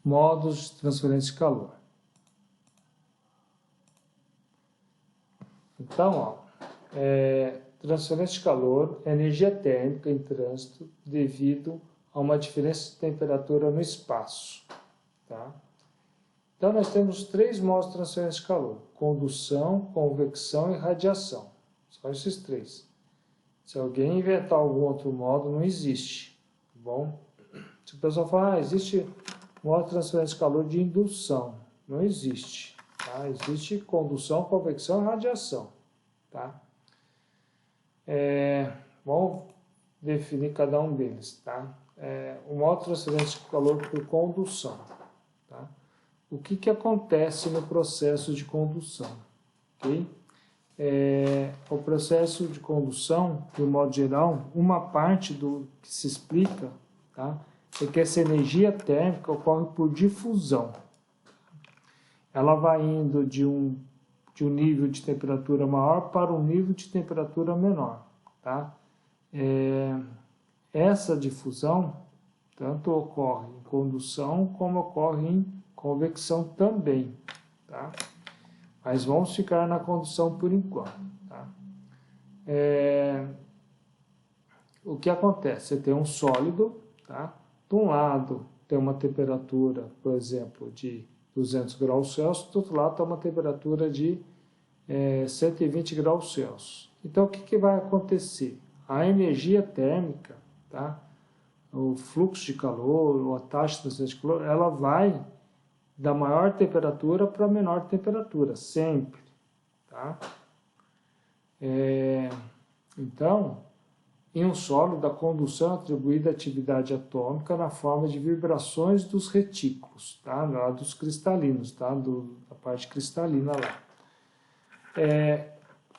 modos de transferência de calor. Então, transferência de calor é energia térmica em trânsito devido a uma diferença de temperatura no espaço. Tá? Então, nós temos 3 modos de transferência de calor: condução, convecção e radiação. São esses 3. Se alguém inventar algum outro modo, não existe. Tá bom? Se o pessoal falar, existe modo de transferência de calor de indução. Não existe. Tá? Existe condução, convecção e radiação. Tá? Vamos definir cada um deles. Tá? O modo de transferência de calor por condução. Tá? O que acontece no processo de condução? Okay? O processo de condução, de um modo geral, uma parte do que se explica, tá? É que essa energia térmica ocorre por difusão. Ela vai indo de um nível de temperatura maior para um nível de temperatura menor. Tá? Essa difusão tanto ocorre em condução como ocorre em convecção também. Tá? Mas vamos ficar na condução por enquanto. Tá? O que acontece? Você tem um sólido, tá? De um lado tem uma temperatura, por exemplo, de 200 graus Celsius, do outro lado tem uma temperatura de 120 graus Celsius. Então, o que vai acontecer? A energia térmica, tá? O fluxo de calor, ou a taxa de transferência de calor, ela vai da maior temperatura para a menor temperatura, sempre. Tá? Então, em um sólido, a condução é atribuída à atividade atômica na forma de vibrações dos retículos, tá? Lá dos cristalinos, tá? Da parte cristalina lá.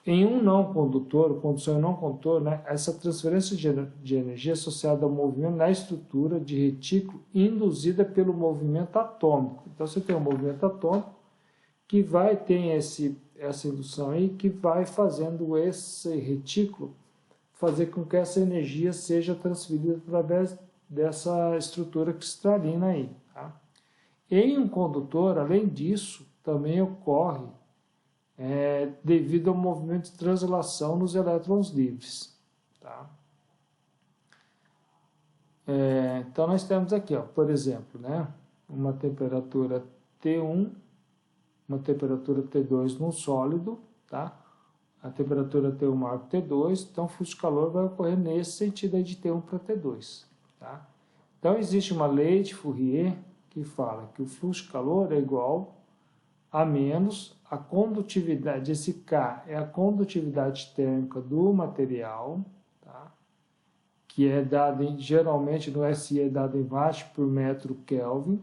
Em um não condutor, condução em não condutor, né, essa transferência de energia é associada ao movimento na estrutura de retículo induzida pelo movimento atômico. Então, você tem um movimento atômico que vai ter essa indução aí, que vai fazendo esse retículo fazer com que essa energia seja transferida através dessa estrutura cristalina aí. Tá? Em um condutor, além disso, também ocorre devido ao movimento de translação nos elétrons livres. Tá? Então, nós temos aqui, ó, por exemplo, né, uma temperatura T1, uma temperatura T2 num sólido, tá? A temperatura T1 maior que T2, então o fluxo de calor vai ocorrer nesse sentido aí de T1 para T2. Tá? Então, existe uma lei de Fourier que fala que o fluxo de calor é igual a menos a condutividade, esse K é a condutividade térmica do material, tá? Que é dado geralmente no SI é dado em watt por metro Kelvin,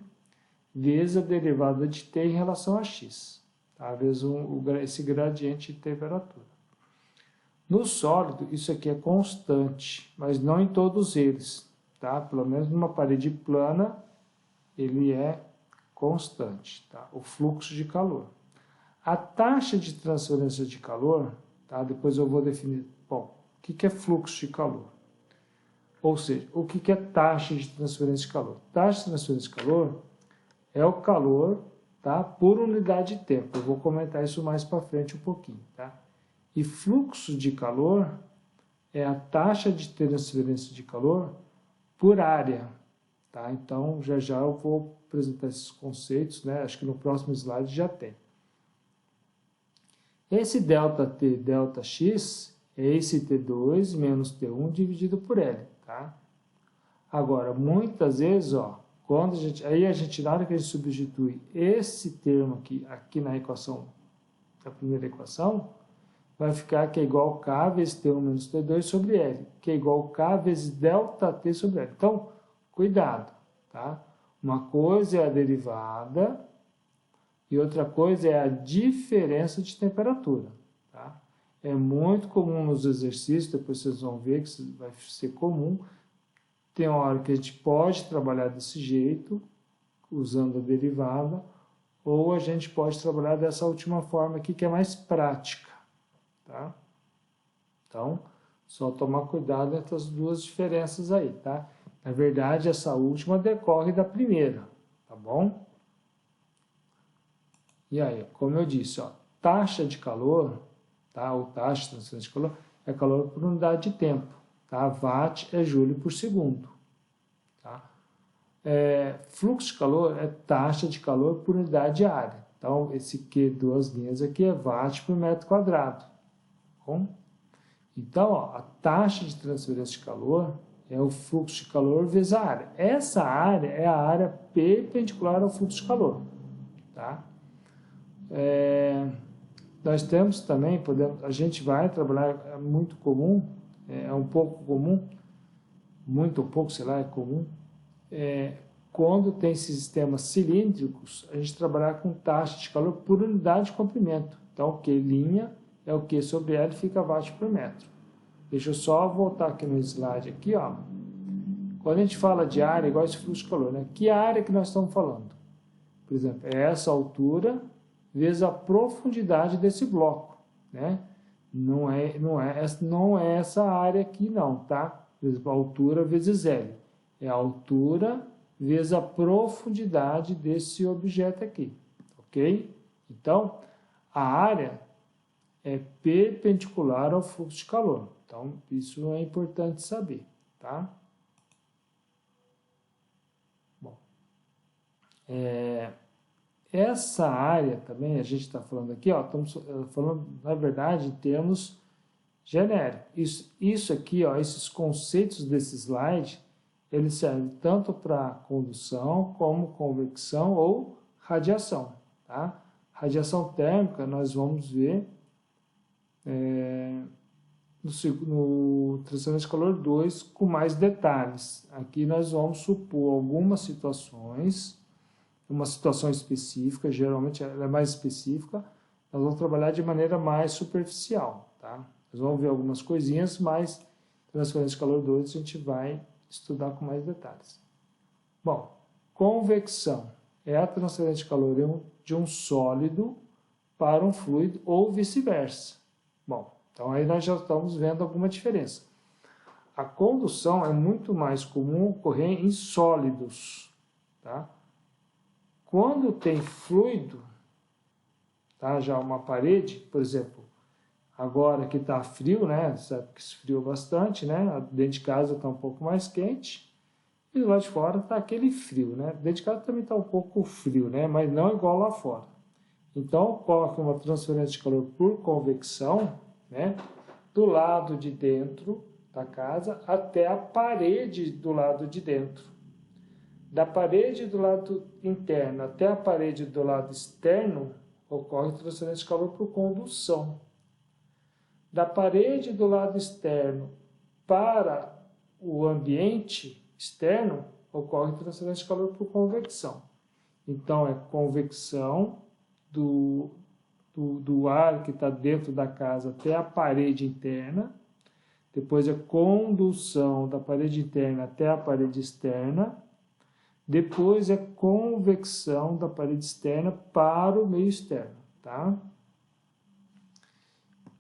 vezes a derivada de T em relação a X, tá? Vezes esse gradiente de temperatura. No sólido, isso aqui é constante, mas não em todos eles, tá? Pelo menos numa parede plana, ele é constante, tá? O fluxo de calor. A taxa de transferência de calor, tá? Depois eu vou definir, bom, o que é fluxo de calor? Ou seja, o que é taxa de transferência de calor? Taxa de transferência de calor é o calor, tá? Por unidade de tempo. Eu vou comentar isso mais para frente um pouquinho, tá? E fluxo de calor é a taxa de transferência de calor por área. Tá? Então, já eu vou apresentar esses conceitos, né? Acho que no próximo slide já tem. Esse ΔT, ΔX, é esse T2 menos T1 dividido por L. Tá? Agora, muitas vezes, ó, quando a gente, na hora que a gente substitui esse termo aqui na equação, da primeira equação, vai ficar que é igual a K vezes T1 menos T2 sobre L, que é igual a K vezes ΔT sobre L. Então, cuidado, tá? Uma coisa é a derivada e outra coisa é a diferença de temperatura, tá? É muito comum nos exercícios, depois vocês vão ver que isso vai ser comum. Tem uma hora que a gente pode trabalhar desse jeito, usando a derivada, ou a gente pode trabalhar dessa última forma aqui, que é mais prática, tá? Então, só tomar cuidado nessas duas diferenças aí, tá? Na verdade, essa última decorre da primeira, tá bom? E aí, como eu disse, ó, taxa de calor, tá? Ou taxa de transferência de calor, é calor por unidade de tempo, tá? Watt é joule por segundo, tá? Fluxo de calor é taxa de calor por unidade de área. Então, esse Q, duas linhas aqui, é watt por metro quadrado. Tá bom? Então, ó, a taxa de transferência de calor é o fluxo de calor vezes a área. Essa área é a área perpendicular ao fluxo de calor. Tá? Nós temos também, a gente vai trabalhar, é muito comum, é um pouco comum, muito ou pouco, sei lá, é comum, quando tem sistemas cilíndricos, a gente trabalhar com taxa de calor por unidade de comprimento. Então, o Q' é o Q sobre L, fica watt por metro. Deixa eu só voltar aqui no slide, aqui, ó. Quando a gente fala de área, igual esse fluxo de calor, né? Que área que nós estamos falando? Por exemplo, é essa altura vezes a profundidade desse bloco, né? Não é essa área aqui, não, tá? Por exemplo, a altura vezes L. É a altura vezes a profundidade desse objeto aqui, ok? Então, a área é perpendicular ao fluxo de calor. Então, isso é importante saber, tá? Bom, essa área também, a gente está falando aqui, ó, estamos falando, na verdade, em termos genéricos. Isso aqui, ó, esses conceitos desse slide, eles servem tanto para condução, como convecção ou radiação, tá? Radiação térmica, nós vamos ver no transferência de calor 2 com mais detalhes. Aqui nós vamos supor algumas situações, uma situação específica, geralmente ela é mais específica, nós vamos trabalhar de maneira mais superficial, tá? Nós vamos ver algumas coisinhas, mas transferência de calor 2 a gente vai estudar com mais detalhes. Bom, convecção é a transferência de calor de um sólido para um fluido ou vice-versa. Bom, então aí nós já estamos vendo alguma diferença. A condução é muito mais comum ocorrer em sólidos, tá? Quando tem fluido, tá? Já uma parede, por exemplo, agora que está frio, né? Sabe que esfriou bastante, né? Dentro de casa está um pouco mais quente e lá de fora está aquele frio, né? Dentro de casa também está um pouco frio, né? Mas não igual lá fora. Então, ocorre uma transferência de calor por convecção, né? Do lado de dentro da casa até a parede do lado de dentro. Da parede do lado interno até a parede do lado externo, ocorre transferência de calor por condução. Da parede do lado externo para o ambiente externo, ocorre transferência de calor por convecção. Então, é convecção do ar que está dentro da casa até a parede interna, depois é condução da parede interna até a parede externa, depois é convecção da parede externa para o meio externo, tá?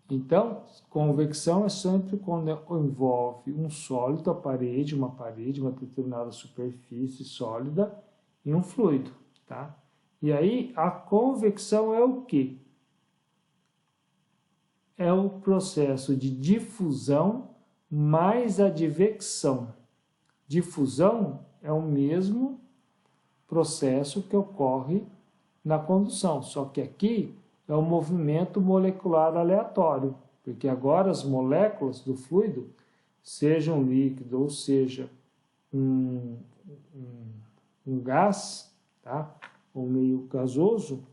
Então, convecção é sempre quando envolve um sólido, uma parede, uma determinada superfície sólida e um fluido, tá? E aí, a convecção é o quê? É o processo de difusão mais advecção. Difusão é o mesmo processo que ocorre na condução, só que aqui é um movimento molecular aleatório, porque agora as moléculas do fluido, seja um líquido ou seja um gás, tá? Ou meio gasoso,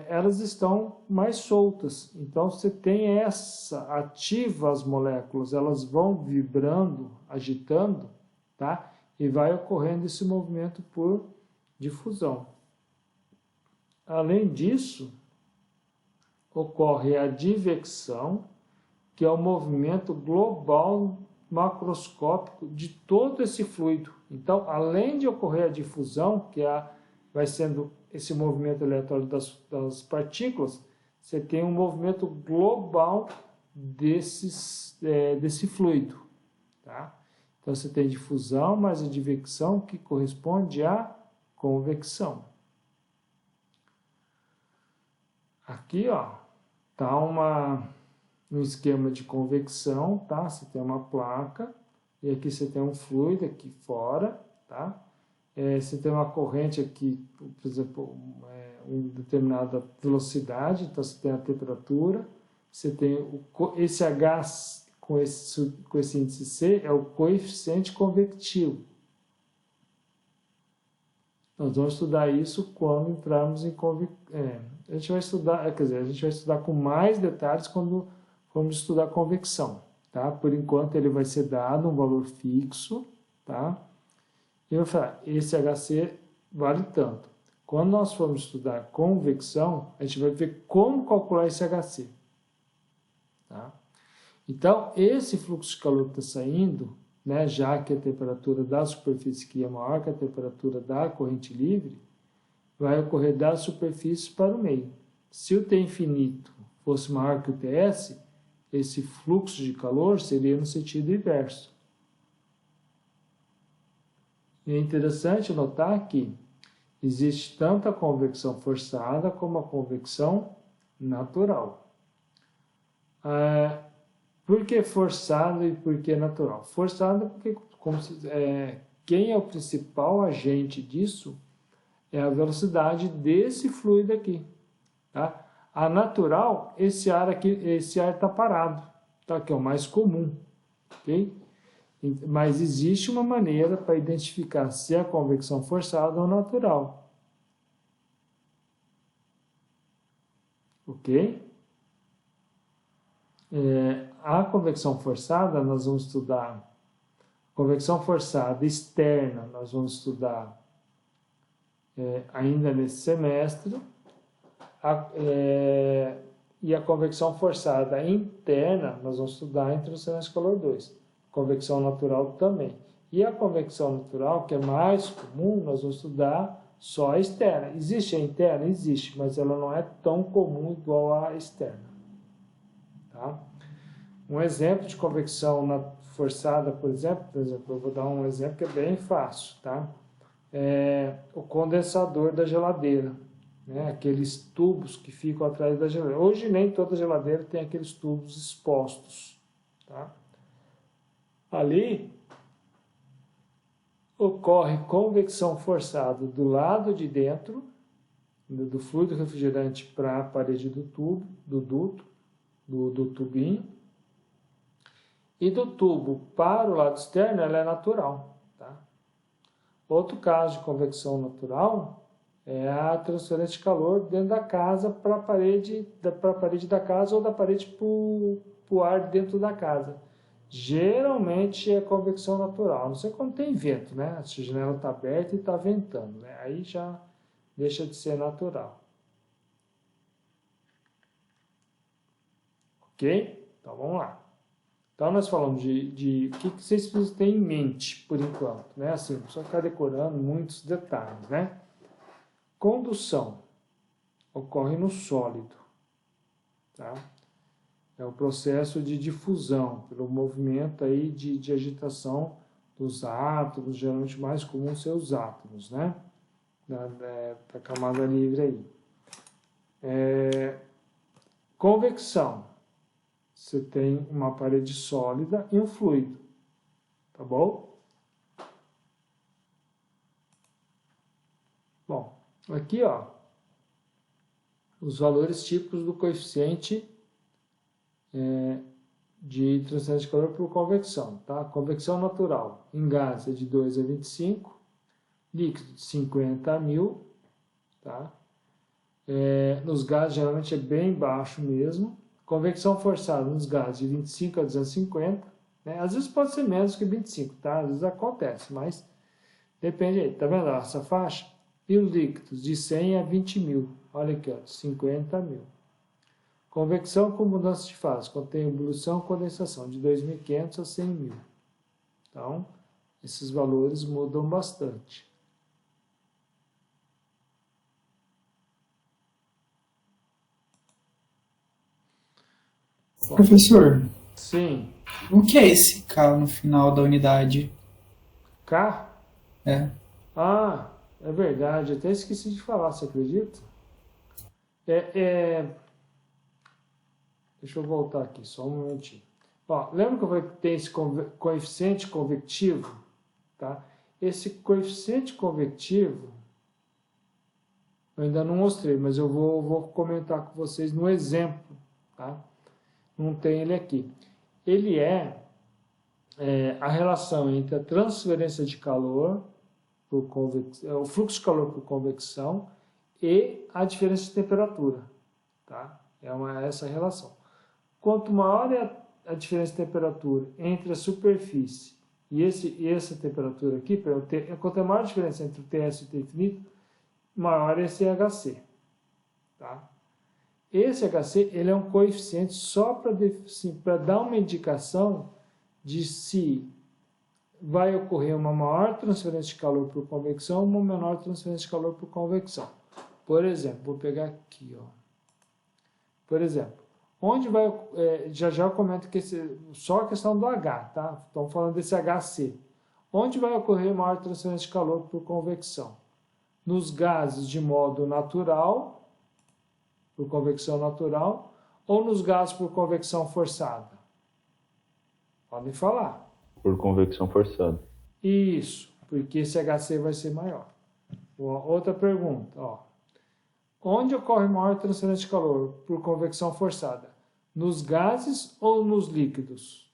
elas estão mais soltas. Então, você tem ativa as moléculas, elas vão vibrando, agitando, tá? E vai ocorrendo esse movimento por difusão. Além disso, ocorre a advecção, que é o movimento global macroscópico de todo esse fluido. Então, além de ocorrer a difusão, que vai sendo esse movimento aleatório das partículas, você tem um movimento global desse fluido, tá? Então, você tem difusão mais advecção, que corresponde à convecção. Aqui, ó, tá um esquema de convecção, tá? Você tem uma placa, e aqui você tem um fluido aqui fora, tá? Você tem uma corrente aqui, por exemplo, uma determinada velocidade, então você tem a temperatura, você tem esse H com esse índice C, é o coeficiente convectivo. Nós vamos estudar isso quando entrarmos em a gente vai estudar, quer dizer, a gente vai estudar com mais detalhes quando formos estudar convecção, tá? Por enquanto ele vai ser dado um valor fixo, tá? E eu vou falar, esse HC vale tanto. Quando nós formos estudar convecção, a gente vai ver como calcular esse HC, tá? Então, esse fluxo de calor que está saindo, né, já que a temperatura da superfície aqui é maior que a temperatura da corrente livre, vai ocorrer da superfície para o meio. Se o T infinito fosse maior que o TS, esse fluxo de calor seria no sentido inverso. E é interessante notar que existe tanto a convecção forçada como a convecção natural. Por que forçado e por que natural? Forçado porque quem é o principal agente disso é a velocidade desse fluido aqui. Tá? A natural, esse ar está parado, tá? Que é o mais comum. Okay? Mas existe uma maneira para identificar se é convecção forçada ou natural. Ok? A convecção forçada, nós vamos estudar. Convecção forçada externa, nós vamos estudar ainda nesse semestre. E a convecção forçada interna, nós vamos estudar entre o semestre calor 2. Convecção natural também. E a convecção natural, que é mais comum, nós vamos estudar só a externa. Existe a interna? Existe, mas ela não é tão comum igual à externa. Tá? Um exemplo de convecção forçada, por exemplo, eu vou dar um exemplo que é bem fácil, tá? O condensador da geladeira, né? Aqueles tubos que ficam atrás da geladeira. Hoje nem toda geladeira tem aqueles tubos expostos, tá? Ali ocorre convecção forçada do lado de dentro, do fluido refrigerante para a parede do tubo, do duto, do tubinho, e do tubo para o lado externo ela é natural. Tá? Outro caso de convecção natural é a transferência de calor dentro da casa para a parede da casa ou da parede para o ar dentro da casa. Geralmente é convecção natural, a não ser quando tem vento, né? Se a janela está aberta e está ventando, né? Aí já deixa de ser natural. Ok? Então vamos lá. Então nós falamos de o que vocês precisam ter em mente por enquanto, né? Assim, não precisa ficar decorando muitos detalhes, né? Condução ocorre no sólido, tá? É o processo de difusão, pelo movimento aí de agitação dos átomos, geralmente mais comum ser os átomos, né? Da camada livre aí. Convecção. Você tem uma parede sólida e um fluido, tá bom? Bom, aqui, ó, os valores típicos do coeficiente de transferência de calor por convecção, tá? Convecção natural, em gás é de 2 a 25, líquido de 50 a 1000, tá? Nos gases geralmente é bem baixo mesmo. Convecção forçada nos gases de 25 a 250, né? Às vezes pode ser menos que 25, tá? Às vezes acontece, mas depende aí, tá vendo essa faixa? E os líquidos de 100 a 20 mil, olha aqui, ó, 50 a 1000. Convecção com mudança de fase, contém ebulição e condensação de 2.500 a 100.000. Então, esses valores mudam bastante. Professor, Sim. o que é esse K no final da unidade? K? É. Ah, é verdade, até esqueci de falar, você acredita? Deixa eu voltar aqui, só um momentinho. Ó, lembra que eu falei que tem esse coeficiente convectivo? Tá? Esse coeficiente convectivo, eu ainda não mostrei, mas eu vou comentar com vocês no exemplo. Tá? Não tem ele aqui. Ele é a relação entre a transferência de calor, o fluxo de calor por convecção e a diferença de temperatura. Tá? Essa relação. Quanto maior é a diferença de temperatura entre a superfície e essa temperatura aqui, quanto maior a diferença entre o TS e o T infinito, maior é esse HC. Tá? Esse HC ele é um coeficiente só para dar uma indicação de se vai ocorrer uma maior transferência de calor por convecção ou uma menor transferência de calor por convecção. Por exemplo, vou pegar aqui, ó. Por exemplo, onde vai, já eu comento que só a questão do H, tá? Estamos falando desse HC. Onde vai ocorrer maior transferência de calor por convecção? Nos gases de modo natural, por convecção natural, ou nos gases por convecção forçada? Podem falar. Por convecção forçada. Isso, porque esse HC vai ser maior. Outra pergunta, ó. Onde ocorre maior transferência de calor por convecção forçada? Nos gases ou nos líquidos?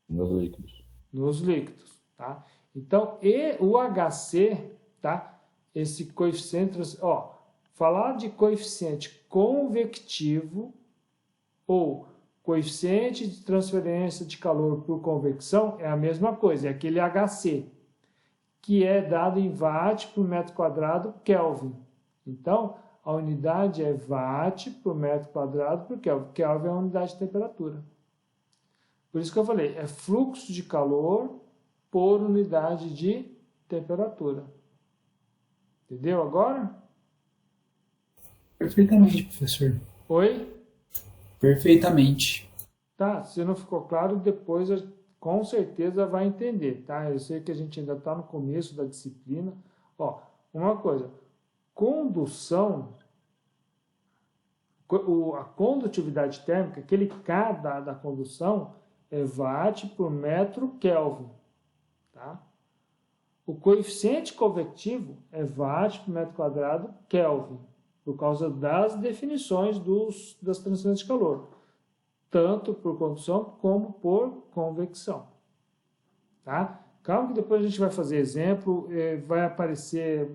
Nos líquidos. Nos líquidos, tá? Então, o HC, tá? Esse coeficiente, ó, falar de coeficiente convectivo ou coeficiente de transferência de calor por convecção é a mesma coisa, é aquele HC, que é dado em watt por metro quadrado Kelvin. Então, a unidade é watt por metro quadrado por Kelvin. Kelvin é a unidade de temperatura. Por isso que eu falei, é fluxo de calor por unidade de temperatura. Entendeu agora? Perfeitamente, professor. Oi? Perfeitamente. Tá, se não ficou claro, depois com certeza vai entender, tá? Eu sei que a gente ainda está no começo da disciplina. Ó, uma coisa, condução, a condutividade térmica, aquele K da condução, é watt por metro Kelvin, tá? O coeficiente convectivo é watt por metro quadrado Kelvin, por causa das definições das transferências de calor, tanto por condução como por convecção. Tá? Calma que depois a gente vai fazer exemplo, vão aparecer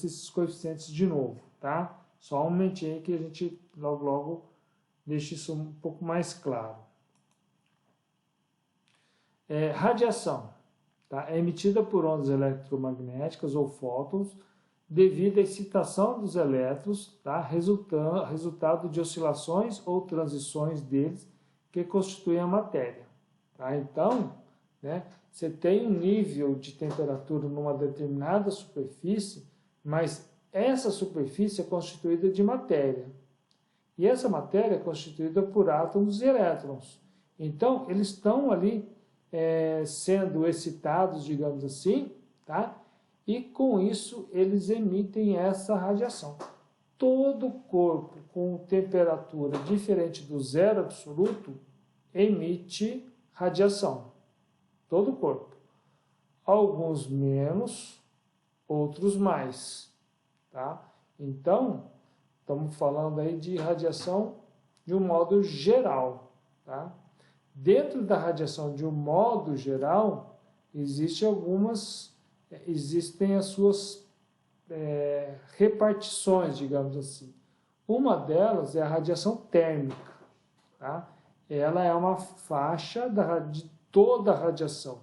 esses coeficientes de novo. Tá? Só um momentinho aí que a gente logo deixa isso um pouco mais claro. Radiação. Tá? É emitida por ondas eletromagnéticas ou fótons devido à excitação dos elétrons, tá? Resultado de oscilações ou transições deles que constituem a matéria. Tá? Então, né, você tem um nível de temperatura numa determinada superfície, mas essa superfície é constituída de matéria. E essa matéria é constituída por átomos e elétrons. Então, eles estão ali sendo excitados, digamos assim, tá? E com isso eles emitem essa radiação. Todo corpo com temperatura diferente do zero absoluto emite radiação. Todo corpo. Alguns menos, outros mais. Tá? Então, estamos falando aí de radiação de um modo geral. Tá? Dentro da radiação de um modo geral, existem as suas repartições, digamos assim. Uma delas é a radiação térmica. Tá? Ela é uma faixa de toda a radiação.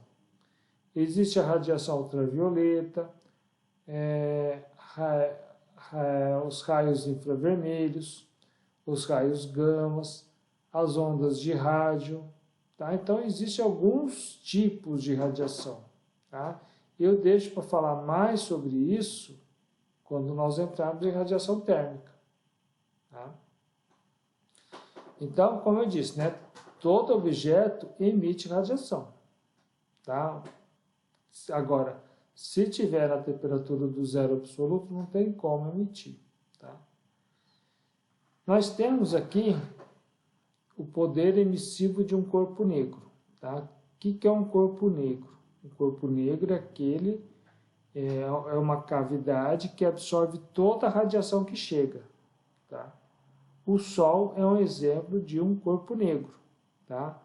Existe a radiação ultravioleta, os raios infravermelhos, os raios gamas, as ondas de rádio. Tá? Então, existem alguns tipos de radiação. Tá? Eu deixo para falar mais sobre isso quando nós entrarmos em radiação térmica. Tá? Então, como eu disse, né, todo objeto emite radiação. Tá? Agora, Se tiver a temperatura do zero absoluto, não tem como emitir. Tá? Nós temos aqui o poder emissivo de um corpo negro. Tá? O que é um corpo negro? Um corpo negro é aquele, é uma cavidade que absorve toda a radiação que chega. Tá? O Sol é um exemplo de um corpo negro, tá?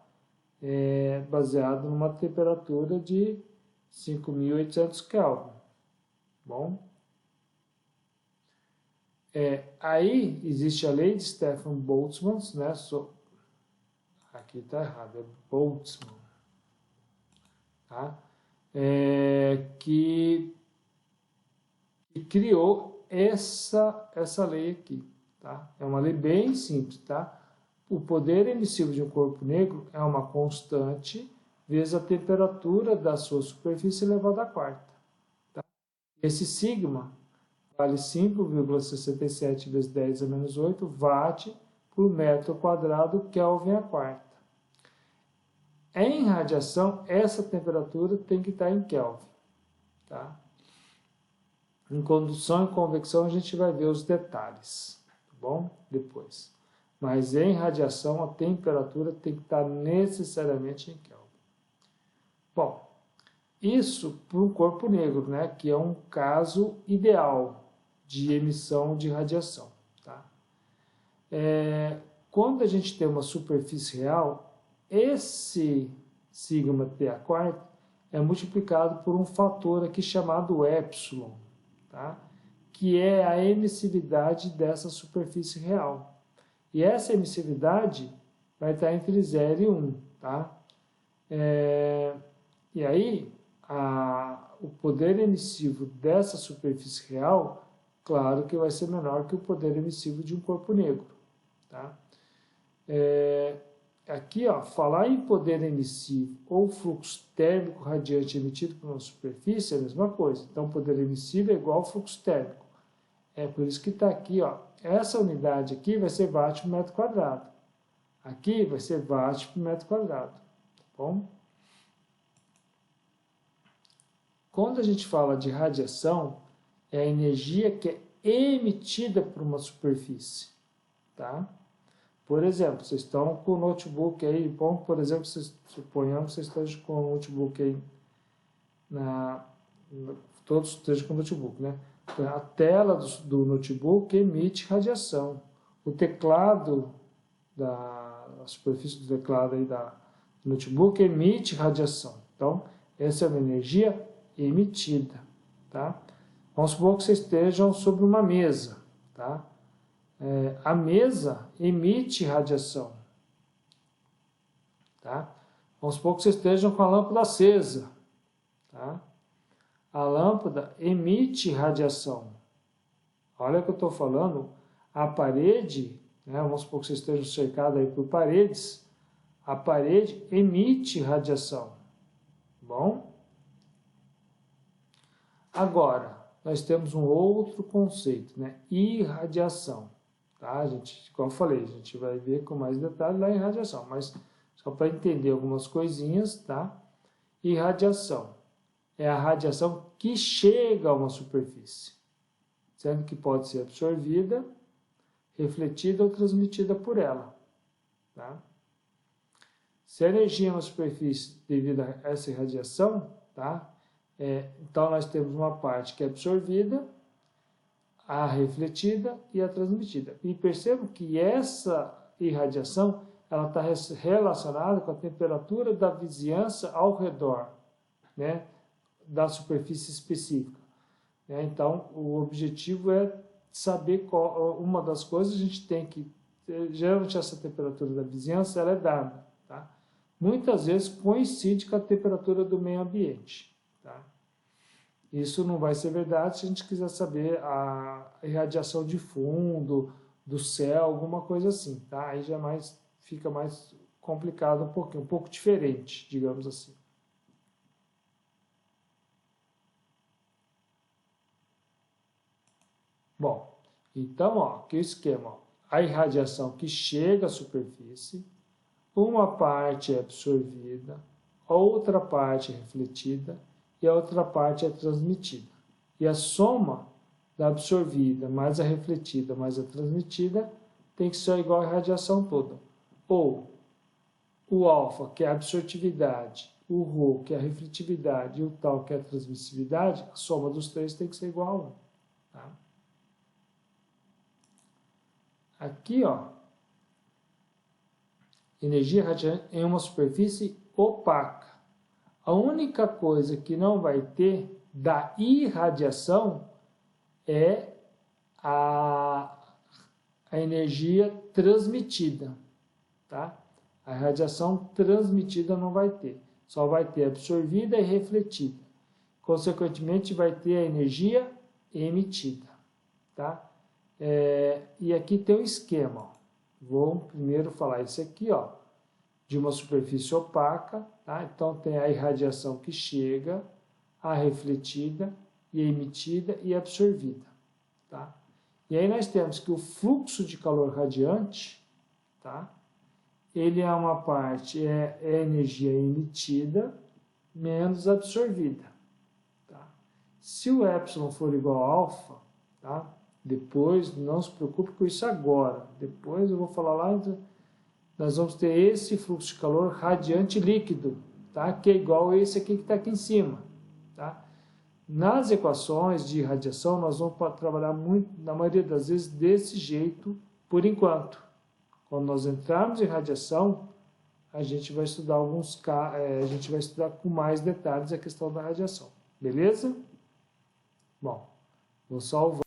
Baseado numa temperatura de 5.800 Kelvin. Bom, aí existe a lei de Stefan Boltzmann, né? Aqui está errado, é Boltzmann, tá? Que criou essa lei aqui. Tá? É uma lei bem simples. Tá? O poder emissivo de um corpo negro é uma constante vezes a temperatura da sua superfície elevada à quarta. Tá? Esse sigma vale 5,67 vezes 10 a menos 8 watt por metro quadrado Kelvin à quarta. Em radiação, essa temperatura tem que estar em Kelvin. Tá? Em condução e convecção a gente vai ver os detalhes. Bom, depois. Mas em radiação a temperatura tem que estar necessariamente em Kelvin. Bom, isso para um corpo negro, né, que é um caso ideal de emissão de radiação. Tá? Quando a gente tem uma superfície real, esse sigma T a quarta é multiplicado por um fator aqui chamado epsilon, tá? Que é a emissividade dessa superfície real. E essa emissividade vai estar entre 0 e 1. Tá? E aí, o poder emissivo dessa superfície real, claro que vai ser menor que o poder emissivo de um corpo negro. Tá? Aqui, ó, falar em poder emissivo ou fluxo térmico radiante emitido por uma superfície é a mesma coisa. Então, poder emissivo é igual ao fluxo térmico. É por isso que está aqui, ó, essa unidade aqui vai ser watt por metro quadrado. Aqui vai ser watt por metro quadrado. Tá bom? Quando a gente fala de radiação, é a energia que é emitida por uma superfície. Tá? Por exemplo, vocês estão com o notebook aí, bom, por exemplo, suponhamos que vocês estejam com o notebook aí, todos estejam com o notebook, né? A tela do notebook emite radiação. O teclado, a superfície do teclado aí do notebook emite radiação. Então, essa é uma energia emitida. Tá? Vamos supor que vocês estejam sobre uma mesa. Tá? A mesa emite radiação. Tá? Vamos supor que vocês estejam com a lâmpada acesa. Tá? A lâmpada emite radiação. Olha o que eu estou falando. A parede, né, vamos supor que vocês estejam cercados aí por paredes, a parede emite radiação. Bom? Agora, nós temos um outro conceito, né? Irradiação. Tá, gente? Como eu falei, a gente vai ver com mais detalhe lá em radiação, mas só para entender algumas coisinhas, tá? Irradiação é a radiação que chega a uma superfície, sendo que pode ser absorvida, refletida ou transmitida por ela. Tá? Se a energia é uma superfície devido a essa irradiação, tá? Então nós temos uma parte que é absorvida, a refletida e a transmitida. E percebo que essa irradiação ela está relacionada com a temperatura da vizinhança ao redor, né? Da superfície específica. Então, o objetivo é saber qual, uma das coisas a gente tem que, geralmente essa temperatura da vizinhança ela é dada. Tá? Muitas vezes coincide com a temperatura do meio ambiente. Tá? Isso não vai ser verdade se a gente quiser saber a irradiação de fundo, do céu, alguma coisa assim. Tá? Aí já fica mais complicado um pouco diferente, digamos assim. Bom, então, ó, que o esquema, ó, a irradiação que chega à superfície, uma parte é absorvida, outra parte é refletida e a outra parte é transmitida. E a soma da absorvida mais a refletida mais a transmitida tem que ser igual à radiação toda. Ou o alfa, que é a absortividade, o ρ, que é a refletividade, e o tal, que é a transmissividade, a soma dos três tem que ser igual a 1. Tá? Aqui, ó, energia radiante em uma superfície opaca. A única coisa que não vai ter da irradiação é a energia transmitida, tá? A radiação transmitida não vai ter, só vai ter absorvida e refletida. Consequentemente, vai ter a energia emitida, tá? E aqui tem um esquema, ó. Vou primeiro falar isso aqui, ó, de uma superfície opaca, tá? Então tem a irradiação que chega, a refletida, e emitida e absorvida, tá? E aí nós temos que o fluxo de calor radiante, tá? Ele é uma parte, é energia emitida menos absorvida, tá? Se o epsilon for igual a alfa, tá? Depois, não se preocupe com isso agora, depois eu vou falar lá, nós vamos ter esse fluxo de calor radiante líquido, tá? Que é igual a esse aqui que está aqui em cima, tá? Nas equações de radiação, nós vamos trabalhar muito, na maioria das vezes, desse jeito, por enquanto. Quando nós entrarmos em radiação, a gente vai estudar a gente vai estudar com mais detalhes a questão da radiação. Beleza? Bom, vou salvar.